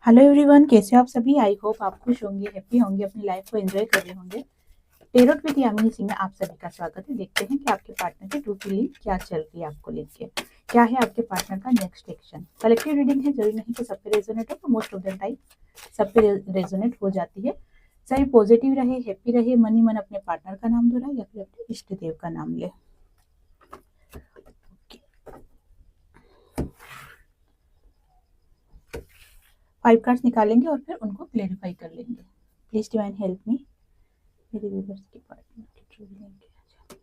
Hello everyone, कैसे हो आप सभी। आई होप आप खुश होंगे, हैप्पी होंगे, अपनी लाइफ को एंजॉय कर रहे होंगे। टेरोट विद यामिनी सिंह में आप सभी का स्वागत है। देखते हैं कि आपके पार्टनर की ट्रू फीलिंग क्या चल रही है, आपको लेके क्या है आपके पार्टनर का नेक्स्ट एक्शन। कलेक्टिव रीडिंग है, जरूरी नहीं कि सब पे रेजोनेट हो, तो मोस्ट ऑफ द टाइम सब पे रेजोनेट हो जाती है। सभी पॉजिटिव रहे, हैप्पी रहे, मन ही मन अपने पार्टनर का नाम दोहराए या फिर अपने इष्ट देव का नाम ले। 5 कार्ड्स निकालेंगे और फिर उनको क्लेरिफाई कर लेंगे। प्लीज डिवाइन हेल्प मी, मेरे व्यूअर्स के पार्टनर की ट्रू फीलिंग क्या है।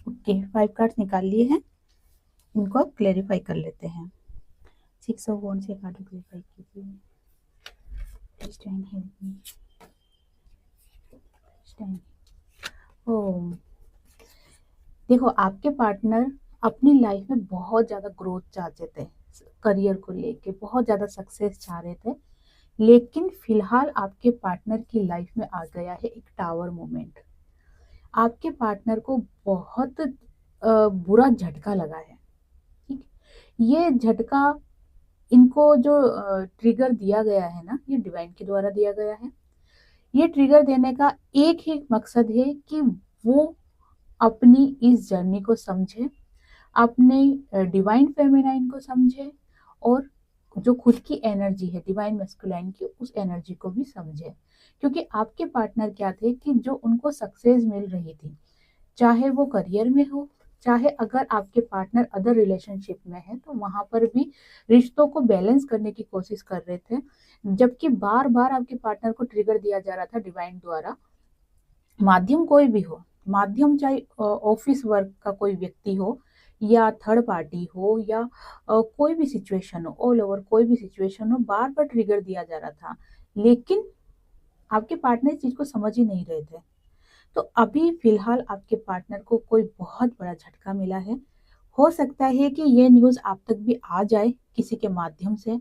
ओके, 5 कार्ड्स निकाल लिए हैं, इनको अब क्लेरिफाई कर लेते हैं। 6 ऑफ वॉन्ड्स से कार्ड क्लेरिफाई कीजिए। Please divine help me. Oh, देखो आपके पार्टनर अपनी लाइफ में बहुत ज्यादा ग्रोथ चाहते थे, करियर को लेके बहुत ज्यादा सक्सेस चाह रहे थे। लेकिन फिलहाल आपके पार्टनर की लाइफ में आ गया है एक टावर मोमेंट। आपके पार्टनर को बहुत बुरा झटका लगा है। ठीक, ये झटका इनको जो ट्रिगर दिया गया है ना, ये डिवाइन के द्वारा दिया गया है। ये ट्रिगर देने का एक ही मकसद है कि वो अपनी इस जर्नी को समझे, अपने डिवाइन फेमिनाइन को समझे, और जो खुद की एनर्जी है डिवाइन मैस्कुलाइन की, उस एनर्जी को भी समझे। क्योंकि आपके पार्टनर क्या थे कि जो उनको सक्सेस मिल रही थी, चाहे वो करियर में हो, चाहे अगर आपके पार्टनर अदर रिलेशनशिप में है तो वहां पर भी रिश्तों को बैलेंस करने की कोशिश कर रहे थे। जबकि बार बार आपके पार्टनर को ट्रिगर दिया जा रहा था डिवाइन द्वारा। माध्यम कोई भी हो, माध्यम चाहे ऑफिस वर्क का कोई व्यक्ति हो, या थर्ड पार्टी हो, या कोई भी सिचुएशन हो, ऑल ओवर कोई भी सिचुएशन हो, बार बार ट्रिगर दिया जा रहा था। लेकिन आपके पार्टनर इस चीज को समझ ही नहीं रहे थे। तो अभी फिलहाल आपके पार्टनर को कोई बहुत बड़ा झटका मिला है। हो सकता है कि ये न्यूज आप तक भी आ जाए किसी के माध्यम से।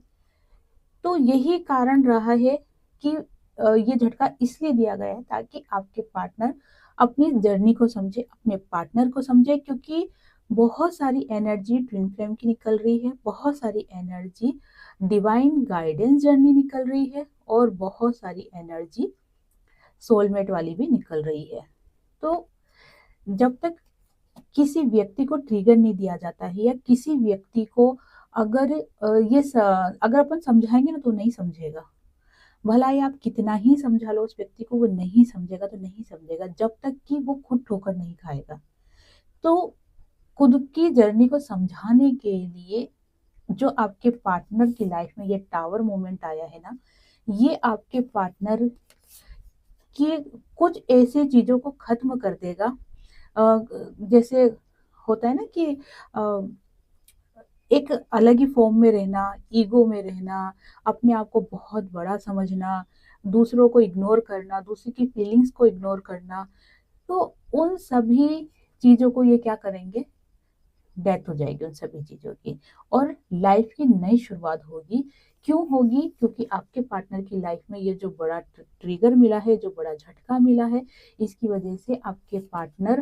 तो यही कारण रहा है कि ये झटका इसलिए दिया गया है ताकि आपके पार्टनर अपनी जर्नी को समझे, अपने पार्टनर को समझे। क्योंकि बहुत सारी एनर्जी ट्विन फ्लेम की निकल रही है, बहुत सारी एनर्जी डिवाइन गाइडेंस जर्नी निकल रही है, और बहुत सारी एनर्जी सोलमेट वाली भी निकल रही है। तो जब तक किसी व्यक्ति को ट्रिगर नहीं दिया जाता है, या किसी व्यक्ति को अगर अगर अपन समझाएंगे ना तो नहीं समझेगा। भला ही आप कितना ही समझा लो उस व्यक्ति को, वो नहीं समझेगा तो नहीं समझेगा, जब तक कि वो खुद ठोकर नहीं खाएगा। तो खुद की जर्नी को समझाने के लिए जो आपके पार्टनर की लाइफ में ये टावर मोमेंट आया है ना, ये आपके पार्टनर की कुछ ऐसी चीजों को खत्म कर देगा। जैसे होता है ना कि एक अलग ही फॉर्म में रहना, ईगो में रहना, अपने आप को बहुत बड़ा समझना, दूसरों को इग्नोर करना, दूसरे की फीलिंग्स को इग्नोर करना। तो उन सभी चीजों को ये क्या करेंगे, डेथ हो जाएगी उन सभी चीजों की, और लाइफ की नई शुरुआत होगी। क्यों होगी? क्योंकि आपके पार्टनर की लाइफ में ये जो बड़ा ट्रिगर मिला है, जो बड़ा झटका मिला है, इसकी वजह से आपके पार्टनर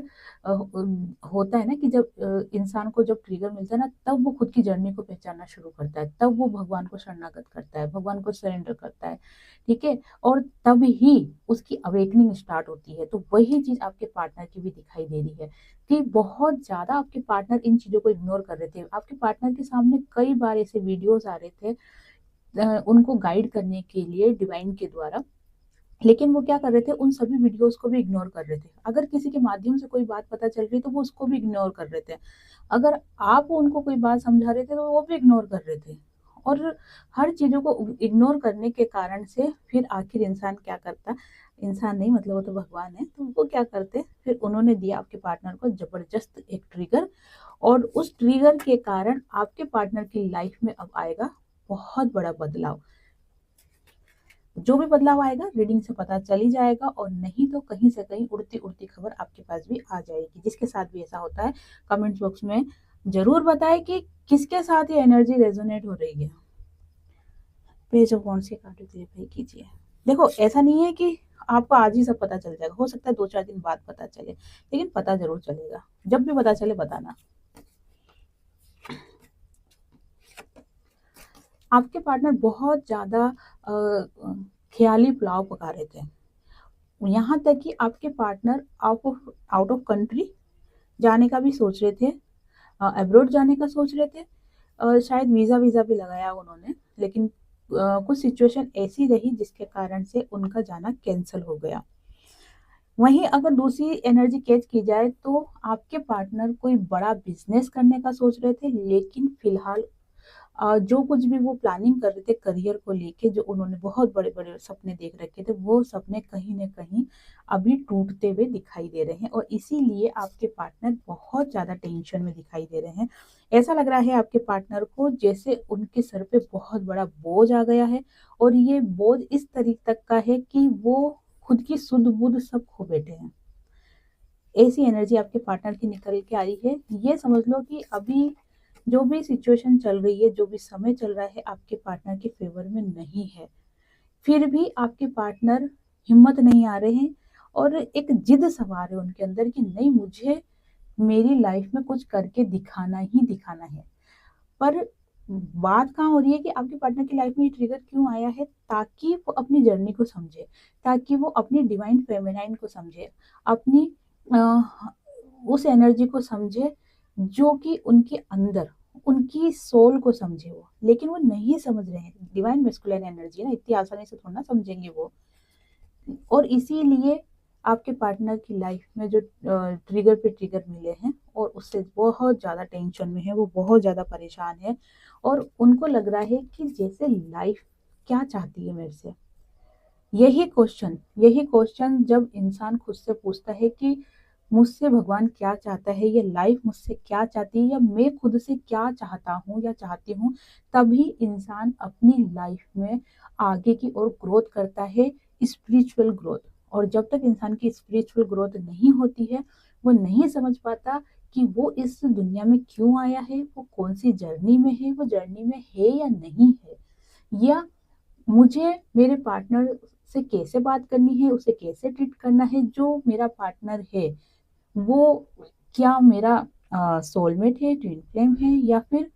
होता है ना कि जब इंसान को जब ट्रिगर मिलता है ना, तब वो खुद की जर्नी को पहचानना शुरू करता है, तब वो भगवान को शरणागत करता है, भगवान को सरेंडर करता है। ठीक है, और तब ही उसकी अवेकनिंग स्टार्ट होती है। तो वही चीज आपके पार्टनर की भी दिखाई दे रही है कि बहुत ज्यादा आपके पार्टनर इन चीजों को इग्नोर कर रहे थे। आपके पार्टनर के सामने कई बार ऐसे वीडियोस आ रहे थे उनको गाइड करने के लिए डिवाइन के द्वारा। लेकिन वो क्या कर रहे थे, उन सभी वीडियोस को भी इग्नोर कर रहे थे। अगर किसी के माध्यम से कोई बात पता चल रही तो वो उसको भी इग्नोर कर रहे थे। अगर आप उनको कोई बात समझा रहे थे तो वो भी इग्नोर कर रहे थे। और हर चीजों को इग्नोर करने के कारण से फिर आखिर इंसान क्या करता, इंसान नहीं मतलब वो तो भगवान है, तो वो क्या करते, फिर उन्होंने दिया आपके पार्टनर को जबरदस्त एक ट्रिगर। और उस ट्रिगर के कारण आपके पार्टनर की लाइफ में अब आएगा बहुत बड़ा बदलाव। जो भी बदलाव आएगा रीडिंग से पता चल ही जाएगा, और नहीं तो कहीं से कहीं उड़ती उड़ती खबर आपके पास भी आ जाएगी। जिसके साथ भी ऐसा होता है कमेंट बॉक्स में जरूर बताएं कि किसके साथ ये एनर्जी रेजोनेट हो रही है। पेज ऑफ वॉन्ड्स के कार्ड क्लेरिफाई कीजिए। देखो ऐसा नहीं है कि आपको आज ही सब पता चल जाएगा। हो सकता है 2-4 दिन बाद पता चले, लेकिन पता ज़रूर चलेगा। जब भी पता चले बताना। आपके पार्टनर बहुत ज़्यादा ख़याली पुलाव पका रहे थे। यहाँ तक कि आपके पार्टनर आउट ऑफ कंट्री जाने का भी सोच रहे थे, अब्रॉड जाने का सोच रहे थे। शायद वीज़ा भी लगाया उन्होंने, लेकिन कुछ सिचुएशन ऐसी रही जिसके कारण से उनका जाना कैंसल हो गया। वहीं अगर दूसरी एनर्जी कैच की जाए तो आपके पार्टनर कोई बड़ा बिज़नेस करने का सोच रहे थे, लेकिन फ़िलहाल जो कुछ भी वो प्लानिंग कर रहे थे करियर को लेके, जो उन्होंने बहुत बड़े-बड़े सपने देख रखे थे, वो सपने कहीं न कहीं अभी टूटते हुए दिखाई दे रहे हैं और इसीलिए आपके पार्टनर बहुत ज़्यादा टेंशन में दिखाई दे रहे हैं। ऐसा लग रहा है आपके पार्टनर को जैसे उनके सर पे बहुत बड़ा बोझ आ गया है और ये बोझ इस तरीके तक का है कि वो खुद की सुध-बुध सब खो बैठे हैं। ऐसी एनर्जी आपके पार्टनर की निकल के आ रही है। ये समझ लो कि अभी जो भी सिचुएशन चल रही है, जो भी समय चल रहा है, आपके पार्टनर के फ़ेवर में नहीं है। फिर भी आपके पार्टनर हिम्मत नहीं आ रहे हैं और एक ज़िद सवार है उनके अंदर कि नहीं, मुझे मेरी लाइफ़ में कुछ करके दिखाना ही दिखाना है। पर बात कहाँ हो रही है कि आपके पार्टनर की लाइफ़ में ये ट्रिगर क्यों आया है? ताकि वो अपनी जर्नी को समझे, ताकि वो अपनी डिवाइन फेमिनाइन को समझे, अपनी अ, उस एनर्जी को समझे जो कि उनके अंदर, उनकी सोल को समझे वो। लेकिन वो नहीं समझ रहे हैं। डिवाइन मैस्कुलिन एनर्जी है ना, इतनी आसानी से थोड़ी ना समझेंगे वो। और इसीलिए आपके पार्टनर की लाइफ में जो ट्रिगर पे ट्रिगर मिले हैं और उससे बहुत ज़्यादा टेंशन में है, वो बहुत ज़्यादा परेशान है और उनको लग रहा है कि जैसे लाइफ क्या चाहती है मेरे से। यही क्वेश्चन जब इंसान खुद से पूछता है कि मुझसे भगवान क्या चाहता है, ये लाइफ मुझसे क्या चाहती है या मैं खुद से क्या चाहता हूँ या चाहती हूँ, तभी इंसान अपनी लाइफ में आगे की ओर ग्रोथ करता है, स्पिरिचुअल ग्रोथ। और जब तक इंसान की स्पिरिचुअल ग्रोथ नहीं होती है, वो नहीं समझ पाता कि वो इस दुनिया में क्यों आया है, वो कौन सी जर्नी में है, वो जर्नी में है या नहीं है, या मुझे मेरे पार्टनर से कैसे बात करनी है, उसे कैसे ट्रीट करना है, जो मेरा पार्टनर है वो क्या मेरा सोलमेट है, ट्विन फ्लेम है या फिर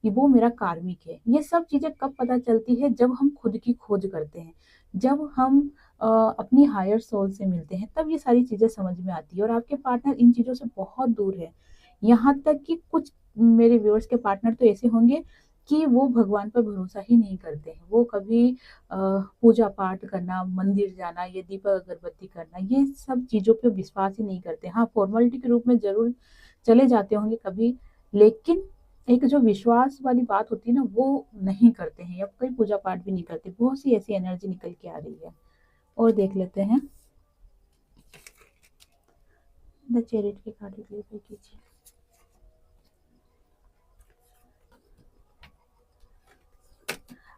कि वो मेरा कार्मिक है। ये सब चीज़ें कब पता चलती है, जब हम खुद की खोज करते हैं, जब हम अपनी हायर सोल से मिलते हैं, तब ये सारी चीज़ें समझ में आती है और आपके पार्टनर इन चीज़ों से बहुत दूर है। यहाँ तक कि कुछ मेरे व्यूअर्स के पार्टनर तो ऐसे होंगे कि वो भगवान पर भरोसा ही नहीं करते हैं। वो कभी पूजा पाठ करना, मंदिर जाना, ये दीपक अगरबत्ती करना, ये सब चीज़ों पे विश्वास ही नहीं करते। हाँ, फॉर्मेलिटी के रूप में ज़रूर चले जाते होंगे कभी, लेकिन एक जो विश्वास वाली बात होती है ना, वो नहीं करते हैं या कोई पूजा पाठ भी नहीं करते। बहुत सी ऐसी एनर्जी निकल के आ रही है। और देख लेते हैं, द चैरिट की कार्ड डिलीवर कीजिए।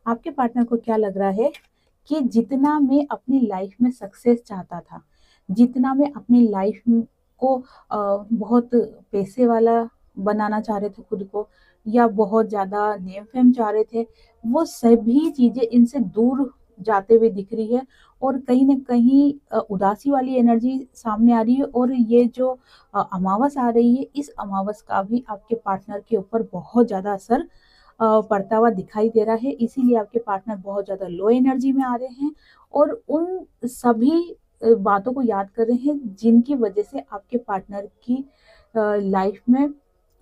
आपके पार्टनर को क्या लग रहा है कि जितना मैं अपनी लाइफ में सक्सेस चाहता था, जितना मैं अपनी लाइफ को बहुत पैसे वाला बनाना चाह रहे थे खुद को या बहुत ज़्यादा नेम फेम चाह रहे थे, वो सभी चीज़ें इनसे दूर जाते हुए दिख रही है और कहीं न कहीं उदासी वाली एनर्जी सामने आ रही है और ये जो अमावस आ रही है, इस अमावस का भी आपके पार्टनर के ऊपर बहुत ज़्यादा असर पड़ता हुआ दिखाई दे रहा है। इसीलिए आपके पार्टनर बहुत ज़्यादा लो एनर्जी में आ रहे हैं और उन सभी बातों को याद कर रहे हैं जिनकी वजह से आपके पार्टनर की लाइफ में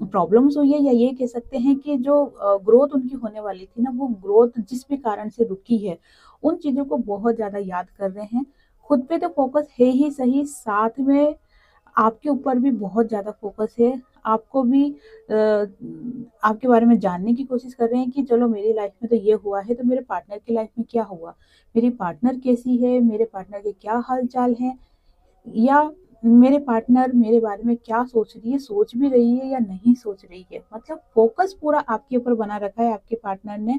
प्रॉब्लम्स हुई है, या ये कह सकते हैं कि जो ग्रोथ उनकी होने वाली थी ना, वो ग्रोथ जिस भी कारण से रुकी है, उन चीज़ों को बहुत ज़्यादा याद कर रहे हैं। खुद पे तो फोकस है ही सही, साथ में आपके ऊपर भी बहुत ज़्यादा फ़ोकस है। आपको भी आपके बारे में जानने की कोशिश कर रहे हैं कि चलो मेरी लाइफ़ में तो ये हुआ है, तो मेरे पार्टनर की लाइफ़ में क्या हुआ? मेरी पार्टनर कैसी है? मेरे पार्टनर के क्या हाल-चाल हैं? या मेरे पार्टनर मेरे बारे में क्या सोच रही है? सोच भी रही है या नहीं सोच रही है? मतलब फ़ोकस पूरा आपके ऊपर बना रखा है आपके पार्टनर ने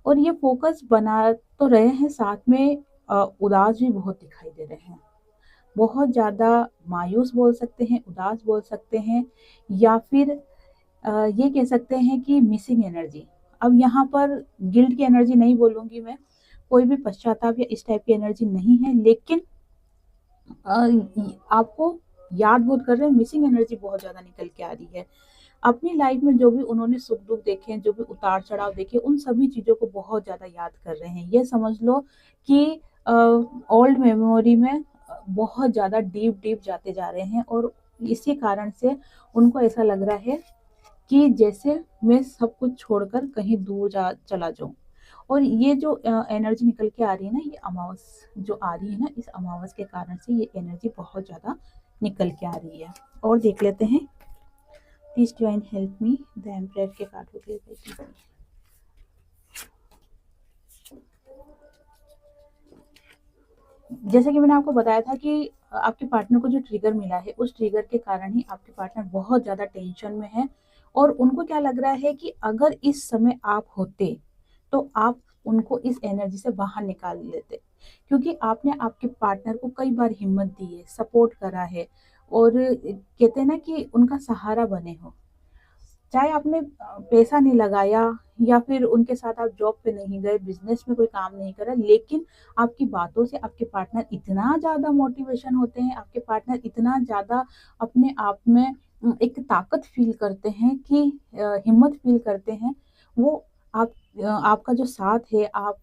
और ये फ़ोकस बना तो रहे हैं, साथ में उदास भी बहुत दिखाई दे रहे हैं। बहुत ज़्यादा मायूस बोल सकते हैं, उदास बोल सकते हैं या फिर ये कह सकते हैं कि मिसिंग एनर्जी। अब यहाँ पर गिल्ट की एनर्जी नहीं बोलूँगी मैं, कोई भी पश्चाताप या इस टाइप की एनर्जी नहीं है, लेकिन आपको याद बहुत कर रहे हैं, मिसिंग एनर्जी बहुत ज़्यादा निकल के आ रही है। अपनी लाइफ में जो भी उन्होंने सुख-दुःख देखे हैं, जो भी उतार-चढ़ाव देखे, उन सभी चीज़ों को बहुत ज़्यादा याद कर रहे हैं। ये समझ लो कि ओल्ड मेमोरी में बहुत ज़्यादा डीप-डीप जाते जा रहे हैं, और इसी कारण से उनको ऐसा लग रहा है कि जैसे मैं सब कुछ छोड़कर कहीं दूर चला जाऊँ। और ये जो एनर्जी निकल के आ रही है ना, ये अमावस जो आ रही है ना, इस अमावस के कारण से ये एनर्जी बहुत ज़्यादा निकल के आ रही है। और देख लेते हैं, please divine help me, the emperor के कार्ड को क्लियर कीजिए। जैसे कि मैंने आपको बताया था कि आपके पार्टनर को जो ट्रिगर मिला है, उस ट्रिगर के कारण ही आपके पार्टनर बहुत ज़्यादा टेंशन में है, और उनको क्या लग रहा है कि अगर इस समय आप होते, तो आप उनको इस एनर्जी से बाहर निकाल लेते। क्योंकि आपने आपके पार्टनर को कई बार हिम्मत दी है, सपोर्ट करा है, और कहते हैं ना कि उनका सहारा बने हो। चाहे आपने पैसा नहीं लगाया, या फिर उनके साथ आप जॉब पे नहीं गए, बिज़नेस में कोई काम नहीं करा, लेकिन आपकी बातों से आपके पार्टनर इतना ज़्यादा मोटिवेशन होते हैं, आपके पार्टनर इतना ज़्यादा अपने आप में एक ताकत फ़ील करते हैं कि हिम्मत फ़ील करते हैं। वो आप आपका जो साथ है, आप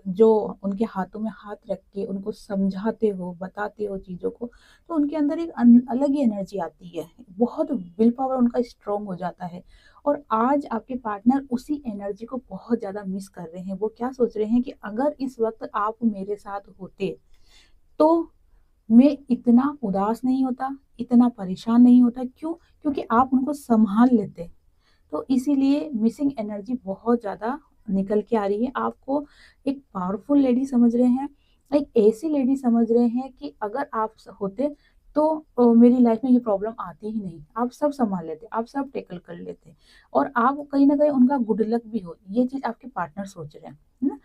जो उनके हाथों में हाथ रख के उनको समझाते हो, बताते हो चीज़ों को, तो उनके अंदर एक अलग ही एनर्जी आती है। बहुत विल पावर उनका स्ट्रॉन्ग हो जाता है। और आज आपके पार्टनर उसी एनर्जी को बहुत ज़्यादा मिस कर रहे हैं। वो क्या सोच रहे हैं कि अगर इस वक़्त आप मेरे साथ होते, तो मैं इतना उदास नहीं होता, इतना परेशान नहीं होता। क्यों? क्योंकि आप उनको सँभाल लेते। तो इसीलिए मिसिंग एनर्जी बहुत ज़्यादा निकल के आ रही है। आपको एक पावरफुल लेडी समझ रहे हैं, एक ऐसी लेडी समझ रहे हैं कि अगर आप होते, तो मेरी लाइफ में ये प्रॉब्लम आती ही नहीं। आप सब सँभाल लेते, आप सब टैकल कर लेते, और आप कहीं न कहीं उनका गुड लक भी हो। ये चीज़ आपके पार्टनर सोच रहे हैं, है ना?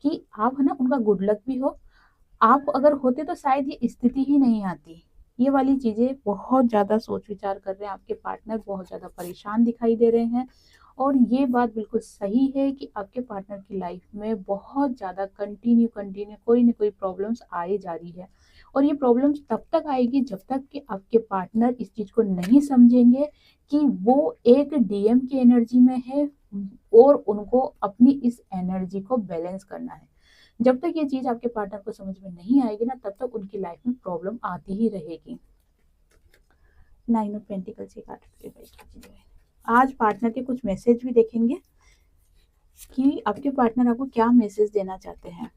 कि आप है ना उनका गुड लक भी हो। आप अगर होते तो शायद ये स्थिति ही नहीं आती। ये वाली चीज़ें बहुत ज़्यादा सोच-विचार कर रहे हैं आपके पार्टनर, बहुत ज़्यादा परेशान दिखाई दे रहे हैं। और ये बात बिल्कुल सही है कि आपके पार्टनर की लाइफ में बहुत ज़्यादा कंटिन्यू कोई न कोई प्रॉब्लम्स आए जा रही है। और ये प्रॉब्लम्स तब तक आएगी जब तक कि आपके पार्टनर इस चीज़ को नहीं समझेंगे कि वो एक डीएम की एनर्जी में है, और उनको अपनी इस एनर्जी को बैलेंस करना है। जब तक ये चीज़ आपके पार्टनर को समझ में नहीं आएगी ना, तब तक उनकी लाइफ में प्रॉब्लम आती ही रहेगी। 9 ऑफ पेंटिकल्स की कार्ड प्लीज कीजिए। आज पार्टनर के कुछ मैसेज भी देखेंगे कि आपके पार्टनर आपको क्या मैसेज देना चाहते हैं।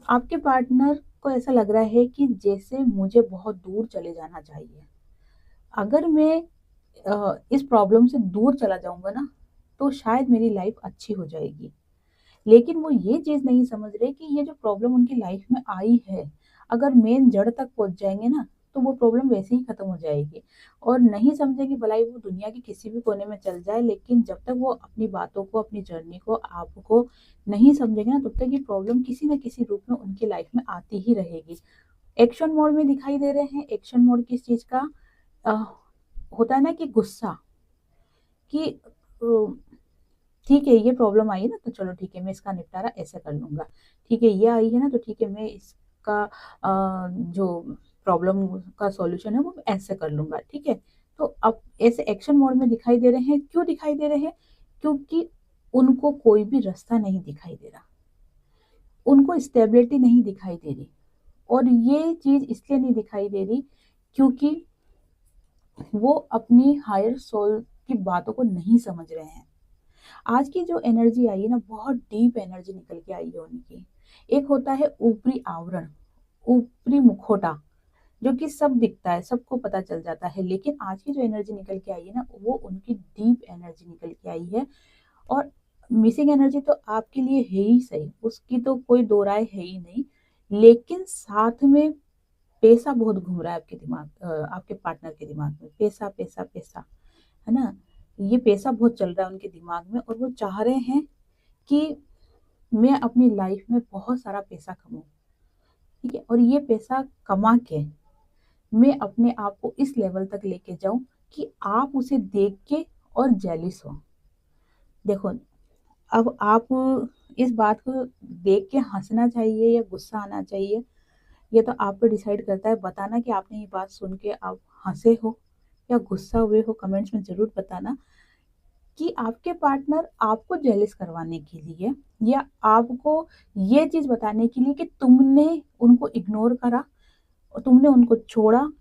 आपके पार्टनर को ऐसा लग रहा है कि जैसे मुझे बहुत दूर चले जाना चाहिए। अगर मैं इस प्रॉब्लम से दूर चला जाऊँगा ना, तो शायद मेरी लाइफ अच्छी हो जाएगी। लेकिन वो ये चीज़ नहीं समझ रहे कि ये जो प्रॉब्लम उनकी लाइफ में आई है, अगर मेन जड़ तक पहुँच जाएँगे ना, तो वो प्रॉब्लम वैसे ही खत्म हो जाएगी। और नहीं समझेंगे, भलाई वो दुनिया के किसी भी कोने में चल जाए, लेकिन जब तक वो अपनी बातों को, अपनी जर्नी को, आपको नहीं समझेंगे ना, तब तक ये प्रॉब्लम किसी न किसी रूप में उनकी लाइफ में आती ही रहेगी। एक्शन मोड में दिखाई दे रहे हैं। एक्शन मोड किस चीज़ का? अ, होता है ना कि गुस्सा, कि ठीक है, ये प्रॉब्लम आई है ना, तो चलो ठीक है, मैं इसका निपटारा ऐसे कर लूँगा। ठीक है, ये आई है ना, तो ठीक है, मैं इसका जो प्रॉब्लम का सॉल्यूशन है वो ऐसे कर लूँगा, ठीक है? तो अब ऐसे एक्शन मोड में दिखाई दे रहे हैं। क्यों दिखाई दे रहे हैं? क्योंकि उनको कोई भी रास्ता नहीं दिखाई दे रहा। उनको स्टेबिलिटी नहीं दिखाई दे रही, और ये चीज़ इसलिए नहीं दिखाई दे रही क्योंकि वो अपनी हायर सोल की बातों को नहीं समझ रहे हैं। आज की जो एनर्जी आई है ना, बहुत डीप एनर्जी निकल के आई है उनकी। एक होता है ऊपरी आवरण, ऊपरी मुखौटा, जो कि सब दिखता है, सबको पता चल जाता है। लेकिन आज की जो एनर्जी निकल के आई है ना, वो उनकी डीप एनर्जी निकल के आई है। और मिसिंग एनर्जी तो आपके लिए है ही सही, उसकी तो कोई दो राय है ही नहीं। लेकिन साथ में पैसा बहुत घूम रहा है आपके दिमाग, आपके पार्टनर के दिमाग में। पैसा, पैसा, पैसा, है ना? ये पैसा बहुत चल रहा है उनके दिमाग में, और वो चाह रहे हैं कि मैं अपनी लाइफ में बहुत सारा पैसा कमाऊँ, ठीक है? और ये पैसा कमा के मैं अपने आप को इस लेवल तक लेके जाऊँ कि आप उसे देख के और जेलस हो। देखो, अब आप इस बात को देख के हँसना चाहिए या गुस्सा आना चाहिए, ये तो आप पे डिसाइड करता है। बताना कि आपने ये बात सुन के आप हँसे हो या गुस्सा हुए हो, कमेंट्स में ज़रूर बताना कि आपके पार्टनर आपको जेलस करवाने के लिए या आपको ये चीज़ बताने के लिए कि तुमने उनको इग्नोर करा और तुमने उनको छोड़ा,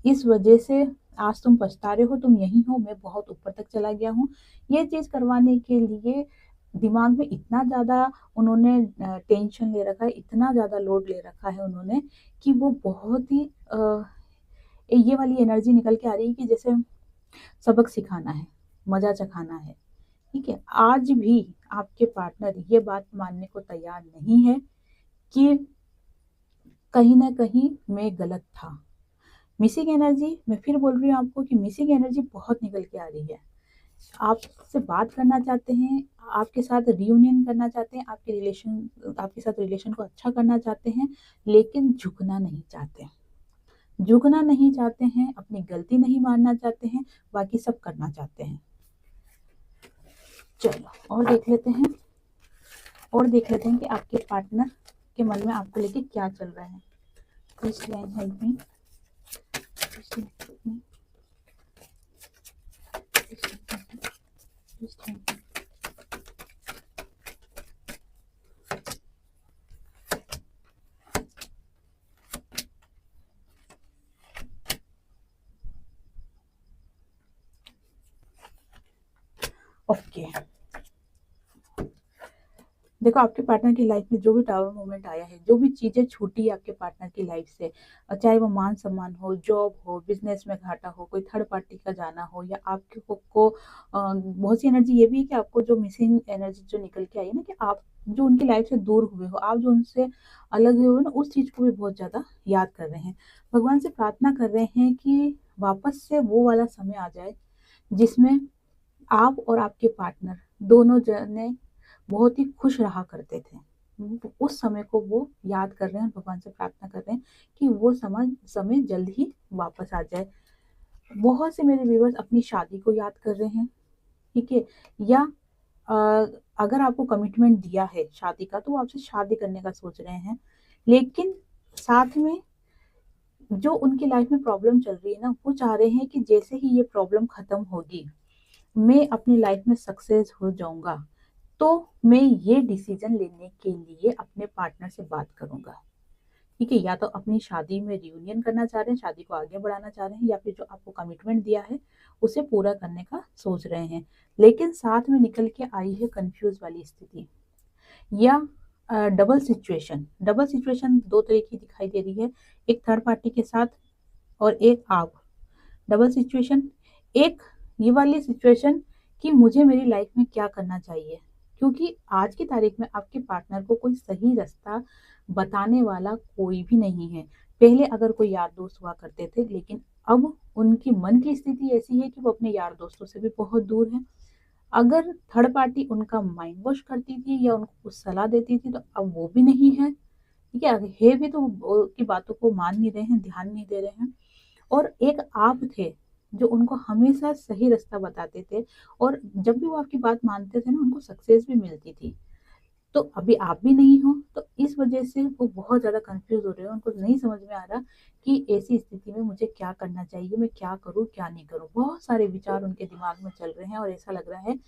इस वजह से आज तुम पछता रहे हो, तुम यहीं हो, मैं बहुत ऊपर तक चला गया हूँ। ये चीज़ करवाने के लिए दिमाग में इतना ज़्यादा उन्होंने टेंशन ले रखा है, इतना ज़्यादा लोड ले रखा है उन्होंने कि वो बहुत ही ये वाली एनर्जी निकल के आ रही है कि जैसे सबक सिखाना है, मज़ा चखाना है, ठीक है? आज भी आपके पार्टनर ये बात मानने को तैयार नहीं है कि कहीं न कहीं मैं गलत था। मिसिंग एनर्जी, मैं फिर बोल रही हूँ आपको कि मिसिंग एनर्जी बहुत निकल के आ रही है। आपसे बात करना चाहते हैं, आपके साथ रियूनियन करना चाहते हैं, आपके साथ रिलेशन को अच्छा करना चाहते हैं, लेकिन झुकना नहीं चाहते। झुकना नहीं चाहते हैं, अपनी गलती नहीं मानना चाहते हैं, बाकी सब करना चाहते हैं। चलो और देख लेते हैं कि आपके पार्टनर के मन में आपको लेके क्या चल रहा है। Please help me. ओके, देखो आपके पार्टनर की लाइफ में जो भी टावर मोमेंट आया है, जो भी चीजें छूटी है आपके पार्टनर की लाइफ से, चाहे वो मान सम्मान हो, जॉब हो, बिजनेस में घाटा हो, कोई थर्ड पार्टी का जाना हो, या आपके को बहुत सी एनर्जी ये भी है कि आपको जो मिसिंग एनर्जी जो निकल के आई है ना, कि आप जो उनकी लाइफ से दूर हुए हो, आप जो उनसे अलग हुए हो ना, उस चीज को भी बहुत ज्यादा याद कर रहे हैं। भगवान से प्रार्थना कर रहे हैं कि वापस से वो वाला समय आ जाए जिसमें आप और आपके पार्टनर दोनों जने बहुत ही खुश रहा करते थे। उस समय को वो याद कर रहे हैं, भगवान से प्रार्थना कर रहे हैं कि वो समय जल्द ही वापस आ जाए। बहुत से मेरे व्यूअर्स अपनी शादी को याद कर रहे हैं, ठीक है? या अ, अगर आपको कमिटमेंट दिया है शादी का, तो वो आपसे शादी करने का सोच रहे हैं, लेकिन साथ में जो उनकी लाइफ में प्रॉब्लम चल रही है ना, वो चाह रहे हैं कि जैसे ही ये प्रॉब्लम खत्म होगी, मैं अपनी लाइफ में सक्सेस हो जाऊंगा, तो मैं ये डिसीजन लेने के लिए अपने पार्टनर से बात करूंगा, ठीक है? या तो अपनी शादी में रियूनियन करना चाह रहे हैं, शादी को आगे बढ़ाना चाह रहे हैं, या फिर जो आपको कमिटमेंट दिया है उसे पूरा करने का सोच रहे हैं, लेकिन साथ में निकल के आई है कंफ्यूज वाली स्थिति या डबल सिचुएशन दो तरह की दिखाई दे रही है, एक थर्ड पार्टी के साथ और एक आप। डबल सिचुएशन, एक ये वाली सिचुएशन कि मुझे मेरी लाइफ में क्या करना चाहिए, क्योंकि आज की तारीख में आपके पार्टनर को कोई सही रास्ता बताने वाला कोई भी नहीं है। पहले अगर कोई यार दोस्त हुआ करते थे, लेकिन अब उनकी मन की स्थिति ऐसी है कि वो अपने यार दोस्तों से भी बहुत दूर है। अगर थर्ड पार्टी उनका माइंड वॉश करती थी या उनको कुछ सलाह देती थी, तो अब वो भी नहीं है, ठीक है भी, तो वो की बातों को मान नहीं रहे हैं, ध्यान नहीं दे रहे हैं। और एक आप थे जो उनको हमेशा सही रास्ता बताते थे, और जब भी वो आपकी बात मानते थे ना, उनको सक्सेस भी मिलती थी। तो अभी आप भी नहीं हो, तो इस वजह से वो बहुत ज्यादा कंफ्यूज हो रहे हैं, उनको नहीं समझ में आ रहा कि ऐसी स्थिति में मुझे क्या करना चाहिए, मैं क्या करूँ क्या नहीं करूँ। बहुत सारे विचार उनके दिमाग में चल रहे हैं, और ऐसा लग रहा है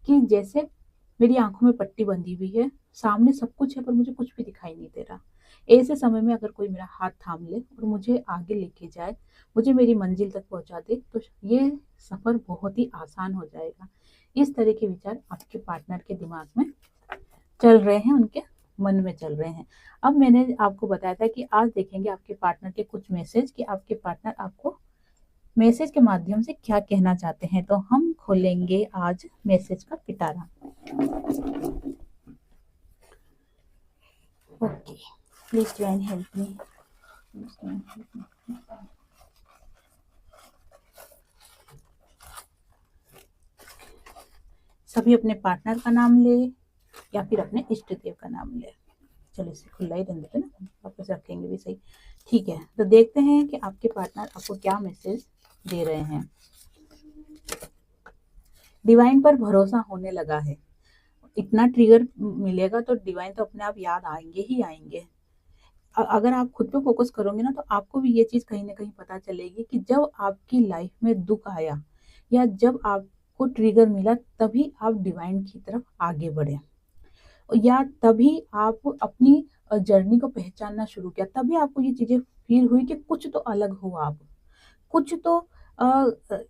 कि जैसे मेरी आंखों में पट्टी बंधी हुई है, सामने सब कुछ है पर मुझे कुछ भी दिखाई नहीं दे रहा। ऐसे समय में अगर कोई मेरा हाथ थाम ले और मुझे आगे लेके जाए, मुझे मेरी मंजिल तक पहुंचा दे, तो ये सफर बहुत ही आसान हो जाएगा। इस तरह के विचार आपके पार्टनर के दिमाग में चल रहे हैं, उनके मन में चल रहे हैं। अब मैंने आपको बताया था कि आज देखेंगे आपके पार्टनर के कुछ मैसेज, कि आपके पार्टनर आपको मैसेज के माध्यम से क्या कहना चाहते हैं। तो हम खोलेंगे आज मैसेज का पिटारा। Okay, please join help me. सभी अपने पार्टनर का नाम ले या फिर अपने इष्ट देव का नाम ले। चलो इसे खुला ही रहने देते ना, वापस रखेंगे भी सही, ठीक है? तो देखते हैं कि आपके पार्टनर आपको क्या मैसेज दे रहे हैं। डिवाइन पर भरोसा होने लगा है। इतना ट्रिगर मिलेगा तो डिवाइन तो अपने आप याद आएंगे ही आएंगे। अगर आप खुद पे फोकस करोगे ना तो आपको भी ये चीज कहीं ना कहीं पता चलेगी कि जब आपकी लाइफ में दुख आया या जब आपको ट्रिगर मिला तभी आप डिवाइन की तरफ आगे बढ़े, या तभी आप अपनी जर्नी को पहचानना शुरू किया, तभी आपको ये चीजें फील हुई कि कुछ तो अलग हुआ, आप कुछ तो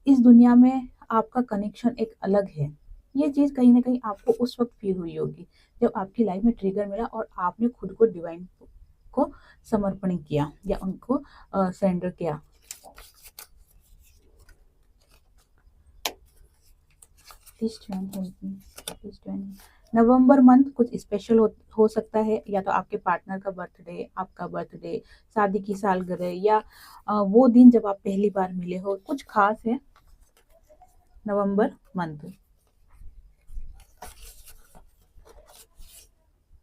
इस दुनिया में आपका कनेक्शन एक अलग है। ये चीज कहीं ना कहीं आपको उस वक्त फील हुई होगी जब आपकी लाइफ में ट्रिगर मिला और आपने खुद को डिवाइन को समर्पण किया या उनको सरेंडर किया। नवंबर मंथ कुछ स्पेशल हो सकता है, या तो आपके पार्टनर का बर्थडे, आपका बर्थडे, शादी की सालगिरह, या वो दिन जब आप पहली बार मिले हो, कुछ खास है नवंबर मंथ।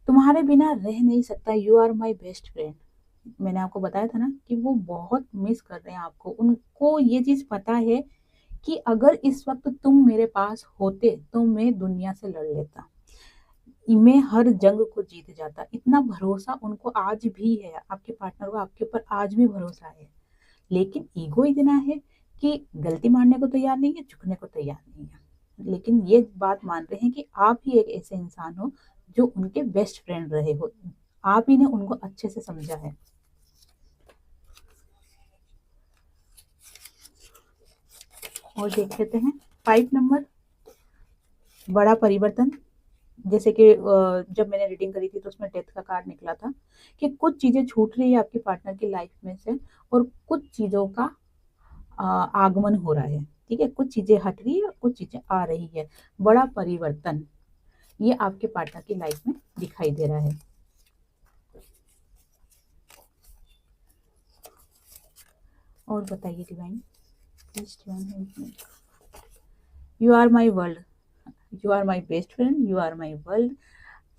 तुम्हारे बिना रह नहीं सकता, you are my best friend. मैंने आपको बताया था ना कि वो बहुत मिस कर रहे हैं आपको, उनको ये चीज पता है कि अगर इस वक्त तुम मेरे पास होते तो मैं दुनिया से लड़ लेता, मैं हर जंग को जीत जाता। इतना भरोसा उनको आज भी है, आपके पार्टनर को आपके ऊपर आज भी भरोसा है। लेकिन ईगो इतना है कि गलती मानने को तैयार नहीं है, झुकने को तैयार नहीं है। लेकिन ये बात मान रहे हैं कि आप ही एक ऐसे इंसान हो जो उनके बेस्ट फ्रेंड रहे हो, आप ही ने उनको अच्छे से समझा है। और देख लेते हैं 5 नंबर, बड़ा परिवर्तन। जैसे कि जब मैंने रीडिंग करी थी तो उसमें डेथ का कार्ड निकला था कि कुछ चीजें छूट रही है आपके पार्टनर की लाइफ में से और कुछ चीजों का आगमन हो रहा है। ठीक है, कुछ चीजें हट रही है, कुछ चीजें आ रही है। बड़ा परिवर्तन ये आपके पार्टनर की लाइफ में दिखाई दे रहा है। और बताइए Divine, you are my world, you are my best friend, you are my world.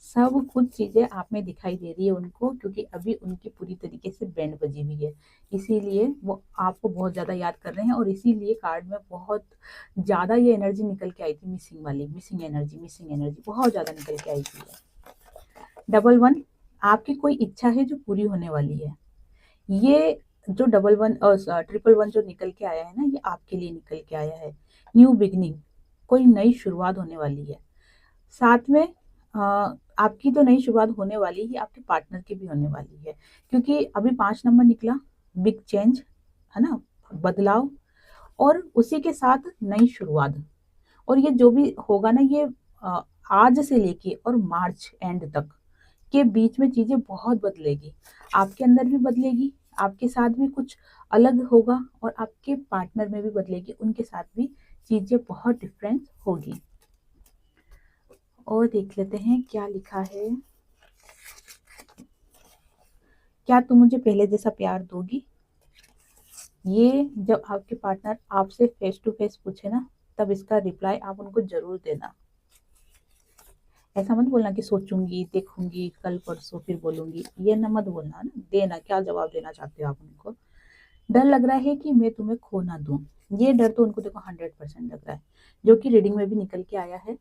सब कुछ चीजें आप में दिखाई दे रही है उनको, क्योंकि अभी उनकी पूरी तरीके से बैंड बजी हुई है, इसीलिए वो आपको बहुत ज्यादा याद कर रहे हैं। और इसीलिए कार्ड में बहुत ज्यादा ये एनर्जी निकल के आई थी, मिसिंग वाली, मिसिंग एनर्जी बहुत ज्यादा निकल के आई थी। डबल वन, आपकी कोई इच्छा है जो पूरी होने वाली है। ये जो डबल वन और ट्रिपल वन जो निकल के आया है ना, ये आपके लिए निकल के आया है। न्यू बिगनिंग, कोई नई शुरुआत होने वाली है। साथ में आपकी तो नई शुरुआत होने वाली है, आपके पार्टनर की भी होने वाली है, क्योंकि अभी 5 नंबर निकला, बिग चेंज है ना, बदलाव, और उसी के साथ नई शुरुआत। और ये जो भी होगा ना, ये आज से लेके और मार्च एंड तक के बीच में चीजें बहुत बदलेगी, आपके अंदर भी बदलेगी, आपके साथ भी कुछ अलग होगा, और आपके पार्टनर में भी बदलेगी, उनके साथ भी चीजें बहुत डिफरेंस होगी। और देख लेते हैं क्या लिखा है। क्या तुम मुझे पहले जैसा प्यार दोगी? ये जब आपके पार्टनर आपसे फेस टू फेस पूछे ना, तब इसका रिप्लाई आप उनको जरूर देना। ऐसा मत बोलना कि सोचूंगी, देखूंगी, कल परसों फिर बोलूंगी, ये ना मत बोलना ना, देना। क्या जवाब देना चाहते हो आप उनको? डर लग रहा है कि मैं तुम्हें खो ना दूं। ये डर तो उनको देखो 100% लग रहा है, जो कि रीडिंग में भी निकल के आया है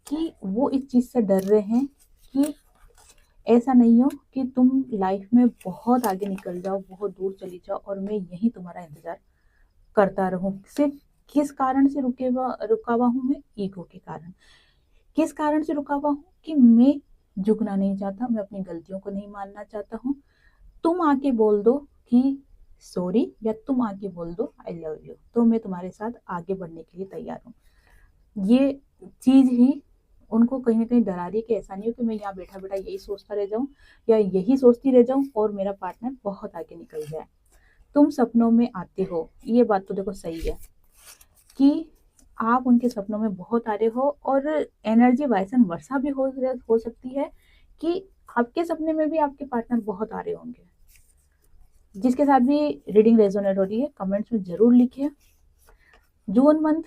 कि वो इस चीज से डर रहे हैं कि ऐसा नहीं हो कि तुम लाइफ में बहुत आगे निकल जाओ, बहुत दूर चली जाओ, और मैं यही तुम्हारा इंतजार करता रहूं। सिर्फ किस कारण से रुका हुआ हूं मैं? ईगो के कारण। किस कारण से रुका हुआ हूँ? कि मैं झुकना नहीं चाहता, मैं अपनी गलतियों को नहीं मानना चाहता हूँ। तुम आके बोल दो कि सॉरी, या तुम आके बोल दो आई लव यू, तो मैं तुम्हारे साथ आगे बढ़ने के लिए तैयार हूँ। ये चीज ही उनको कहीं ना कहीं डरा रही है कि ऐसा नहीं हो कि मैं यहाँ बैठा बैठा यही सोचता रह जाऊं या यही सोचती रह जाऊं और मेरा पार्टनर बहुत आगे निकल जाए। तुम सपनों में आते हो, ये बात तो देखो सही है कि आप उनके सपनों में बहुत आ रहे हो, और एनर्जी वाइसन वर्षा भी हो सकती है कि आपके सपने में भी आपके पार्टनर बहुत आ रहे होंगे। जिसके साथ भी रीडिंग रेजोनेट हो रही है कमेंट्स में जरूर लिखिए। जून मंथ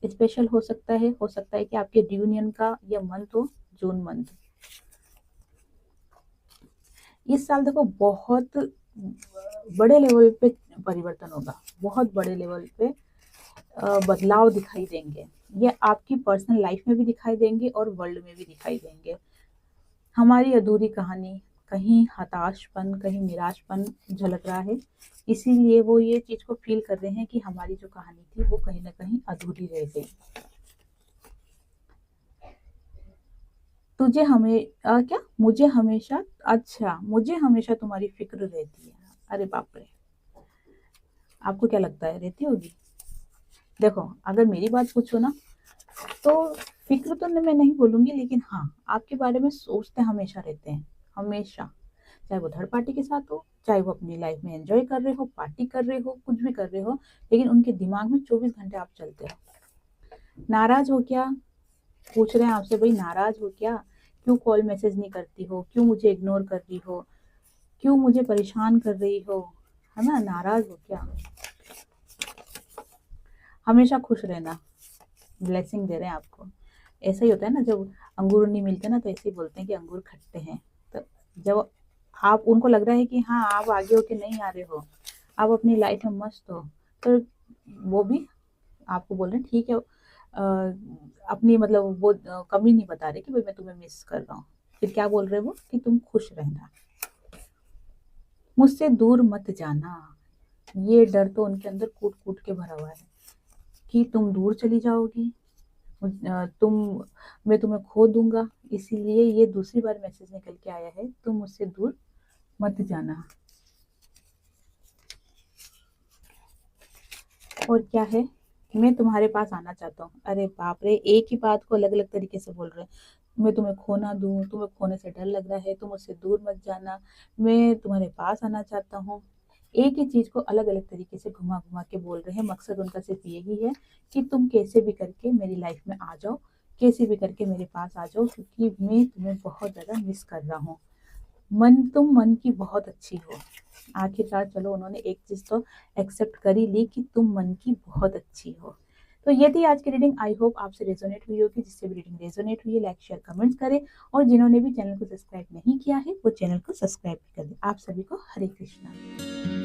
स्पेशल हो सकता है कि आपके रियूनियन का यह मंथ हो, जून मंथ। इस साल देखो बहुत बड़े लेवल पे परिवर्तन होगा, बहुत बड़े लेवल पे बदलाव दिखाई देंगे। ये आपकी पर्सनल लाइफ में भी दिखाई देंगे और वर्ल्ड में भी दिखाई देंगे। हमारी अधूरी कहानी, कहीं हताशपन, कहीं निराशपन झलक रहा है, इसीलिए वो ये चीज़ को फ़ील कर रहे हैं कि हमारी जो कहानी थी वो कहीं न कहीं अधूरी रह गई। तुझे हमें क्या? मुझे हमेशा, अच्छा, मुझे हमेशा तुम्हारी फ़िक्र रहती है। अरे बाप रे! आपको क्या लगता है रहती होगी? देखो, अगर मेरी बात पूछो ना, तो फ़िक्र तो मैं नहीं बोलूँगी, लेकिन हाँ, आपके बारे में सोचते हमेशा रहते हैं, हमेशा। चाहे वो थर्ड पार्टी के साथ हो, चाहे वो अपनी लाइफ़ में एन्जॉय कर रहे हो, पार्टी कर रहे हो, कुछ भी कर रहे हो, लेकिन उनके दिमाग में 24 घंटे आप चलते हो। नाराज़ हो क्या? पूछ रहे हैं आपसे, भई नाराज़ हो क्या? क्यों कॉल मैसेज नहीं करती हो? क्यों मुझे इग्नोर कर रही हो? क्यों मुझे परेशान कर रही हो? है ना? नाराज़ हो क्या? हमेशा खुश रहना, ब्लेसिंग दे रहे हैं आपको। ऐसा ही होता है ना, जब अंगूर नहीं मिलते ना, तो ऐसे ही बोलते हैं कि अंगूर खट्टे हैं। तो जब आप उनको लग रहा है कि हाँ, आप आगे होके नहीं आ रहे हो, आप अपनी लाइफ में मस्त हो, तो वो भी आपको बोल रहे हैं ठीक है, अपनी मतलब वो कमी नहीं बता रहे कि भाई मैं तुम्हें मिस कर रहा हूँ। फिर क्या बोल रहे हैं वो कि तुम खुश रहना, मुझसे दूर मत जाना। ये डर तो उनके अंदर कूट-कूट के भरा हुआ है कि तुम दूर चली जाओगी, तुम मैं तुम्हें खो दूँगा, इसीलिए ये दूसरी बार मैसेज निकल के आया है, तुम मुझसे दूर मत जाना। और क्या है? मैं तुम्हारे पास आना चाहता हूँ। अरे बाप रे! एक ही बात को अलग-अलग तरीके से बोल रहे हैं। मैं तुम्हें खो ना दूँ, तुम्हें खोने से डर लग रहा है, तुम मुझसे दूर मत जाना, मैं तुम्हारे पास आना चाहता हूँ। एक ही चीज़ को अलग-अलग तरीके से घुमा-घुमा के बोल रहे हैं। मकसद उनका सिर्फ़ यही है कि तुम कैसे भी करके मेरी लाइफ़ में आ जाओ, कैसे भी करके मेरे पास आ जाओ, क्योंकि मैं तुम्हें बहुत ज़्यादा मिस कर रहा हूँ। तुम मन की बहुत अच्छी हो। आखिरकार चलो, उन्होंने एक चीज़ तो एक्सेप्ट कर ही ली कि तुम मन की बहुत अच्छी हो। तो ये थी आज की रीडिंग, आई होप आपसे रेज़ोनेट हुई होगी। जिससे भी रीडिंग रेज़ोनेट हुई है, लाइक, शेयर, कमेंट्स करें, और जिन्होंने भी चैनल को सब्सक्राइब नहीं किया है, वो चैनल को सब्सक्राइब भी कर दें। आप सभी को हरे कृष्णा।